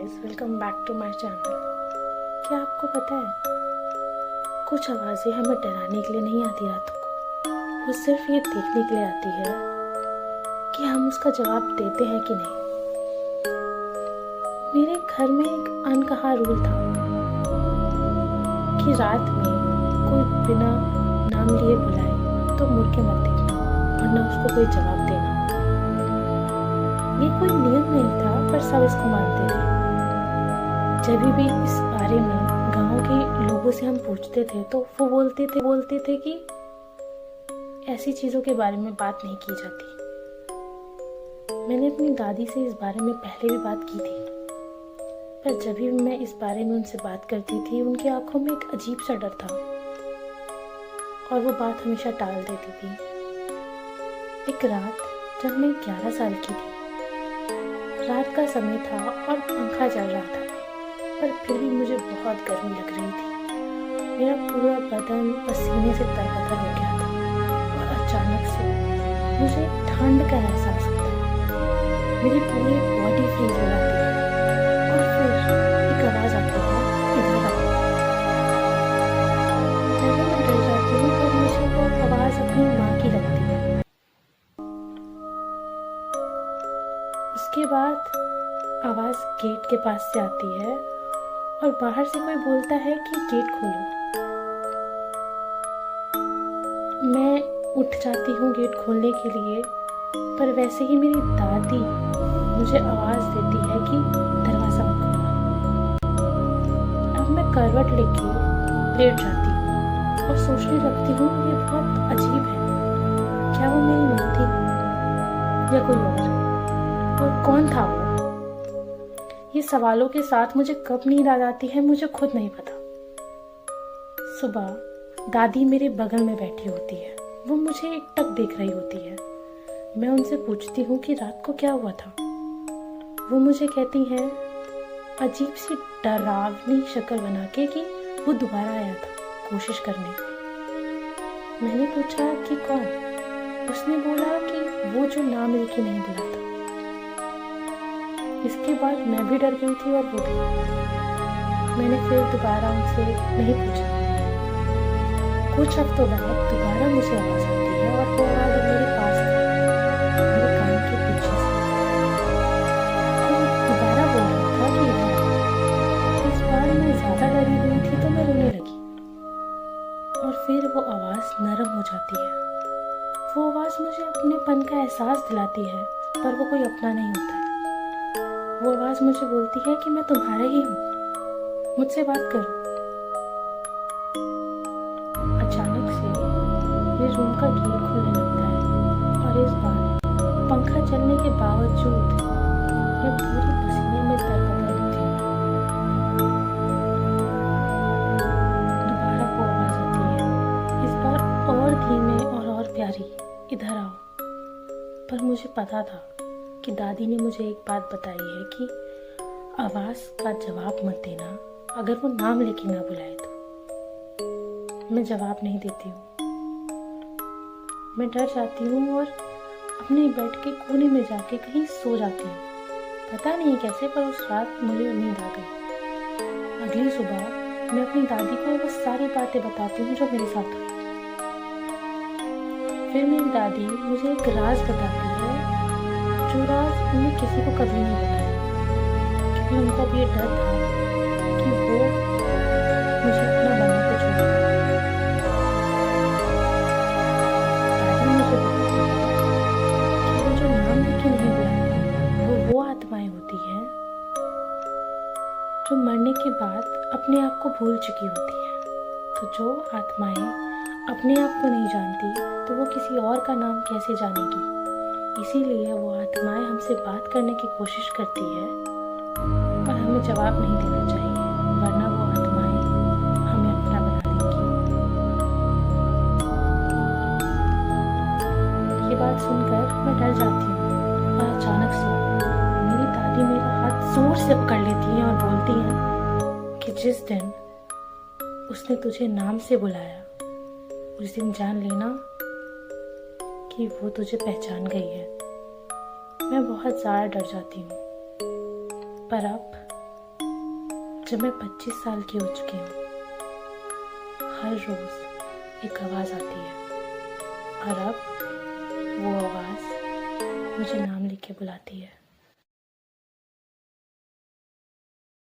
Guys, welcome back to my channel. क्या आपको पता है, कुछ आवाज़ें हमें डराने के लिए नहीं आती रातों को, वो सिर्फ ये देखने के लिए आती है कि हम उसका जवाब देते हैं कि नहीं। मेरे घर में एक अनकहा रूल था कि रात में कोई बिना नाम लिए बुलाए तो मुड़ के मत देखना और न उसको कोई जवाब देना। ये कोई नियम नहीं था, पर सब इसको मानते थे। जब भी इस बारे में गांव के लोगों से हम पूछते थे तो वो बोलते थे कि ऐसी चीज़ों के बारे में बात नहीं की जाती। मैंने अपनी दादी से इस बारे में पहले भी बात की थी, पर जब भी मैं इस बारे में उनसे बात करती थी, उनकी आंखों में एक अजीब सा डर था और वो बात हमेशा टाल देती थी। एक रात जब मैं 11 साल की थी, रात का समय था और पंखा चल रहा था, पर फिर भी मुझे बहुत गर्मी लग रही थी। मेरा पूरा बदन पसीने से तरबतर हो गया था और अचानक से मुझे ठंड का एहसास होता है। मेरी पूरी बॉडी फ्रीज हो जाती है और फिर एक आवाज़ आती है, इधर आओ। पहले मैं डर जाती हूँ, पर मुझे वो आवाज़ अपनी माँ की लगती है। उसके बाद आवाज़ गेट के पास से आती है और बाहर से कोई बोलता है कि गेट खोलो। मैं उठ जाती हूँ गेट खोलने के लिए, पर वैसे ही मेरी दादी मुझे आवाज़ देती है कि दरवाज़ा मत खोलना। अब मैं करवट लेके लेट जाती हूँ और सोचने लगती हूँ ये बहुत अजीब है। क्या वो मेरी माँ थी या कोई और कौन था वो? ये सवालों के साथ मुझे कब नींद आ जाती है मुझे खुद नहीं पता। सुबह दादी मेरे बगल में बैठी होती है, वो मुझे एकटक देख रही होती है। मैं उनसे पूछती हूँ कि रात को क्या हुआ था। वो मुझे कहती हैं अजीब सी डरावनी शक्ल बना के कि वो दोबारा आया था कोशिश करने। मैंने पूछा कि कौन? उसने बोला कि वो जो नाम लेके नहीं बुला था। इसके बाद मैं भी डर गई थी और वो भी। मैंने फिर दोबारा उनसे नहीं पूछा। कुछ हफ्तों बाद दोबारा मुझे आवाज़ आती है और वो आवाज़ मेरे पास थी, मेरे कान के पीछे से। वो दोबारा बोल रहा था कि इस बार मैं ज़्यादा डरी हुई थी तो मैं रोने लगी और फिर वो आवाज़ नरम हो जाती है। वो आवाज़ मुझे अपनेपन का एहसास दिलाती है, पर वो कोई अपना नहीं होता है। वो आवाज़ मुझे बोलती है कि मैं तुम्हारा ही हूँ, मुझसे बात करो। अचानक से मेरे रूम का गेट खुलने लगता है और इस बार पंखा चलने के बावजूद मैं पूरी पसीने में तरबतर होती हूँ। दोबारा वो आवाज़ आती है, इस बार और धीमे और प्यारी, इधर आओ। पर मुझे पता था कि दादी ने मुझे एक बात बताई है कि आवाज़ का जवाब मत देना अगर वो नाम लेके ना बुलाए तो। मैं जवाब नहीं देती हूँ, मैं डर जाती हूँ और अपने बेड के कोने में जाके कहीं सो जाती हूँ। पता नहीं कैसे, पर उस रात मुझे नींद आ गई। अगली सुबह मैं अपनी दादी को वो सारी बातें बताती हूँ जो मेरे साथ हुई। फिर मेरी दादी मुझे एक राज बताती है, जो राज उन्हें किसी को कभी नहीं बताया, क्योंकि उनका भी ये डर था कि वो मुझे अपना बना के छोड़ दें। दादी मुझे बताती है कि वो जो नाम लेके नहीं बुलाती, वो आत्माएं होती हैं जो मरने के बाद अपने आप को भूल चुकी होती हैं। तो जो आत्माएं अपने आप को नहीं जानती, तो वो किसी और का नाम कैसे जानेगी? इसीलिए वो आत्माएं हमसे बात करने की कोशिश करती है और हमें जवाब नहीं देना चाहिए, वरना वो आत्माएं हमें अपना बना देंगी। ये बात सुनकर मैं डर जाती हूँ और अचानक से मेरी दादी मेरा हाथ जोर से पकड़ लेती हैं और बोलती हैं कि जिस दिन उसने तुझे नाम से बुलाया, उस दिन जान लेना कि वो तुझे पहचान गई है। मैं बहुत ज़्यादा डर जाती हूँ, पर अब जब मैं 25 साल की हो चुकी हूँ, हर रोज़ एक आवाज़ आती है और अब वो आवाज़ मुझे नाम लेके बुलाती है।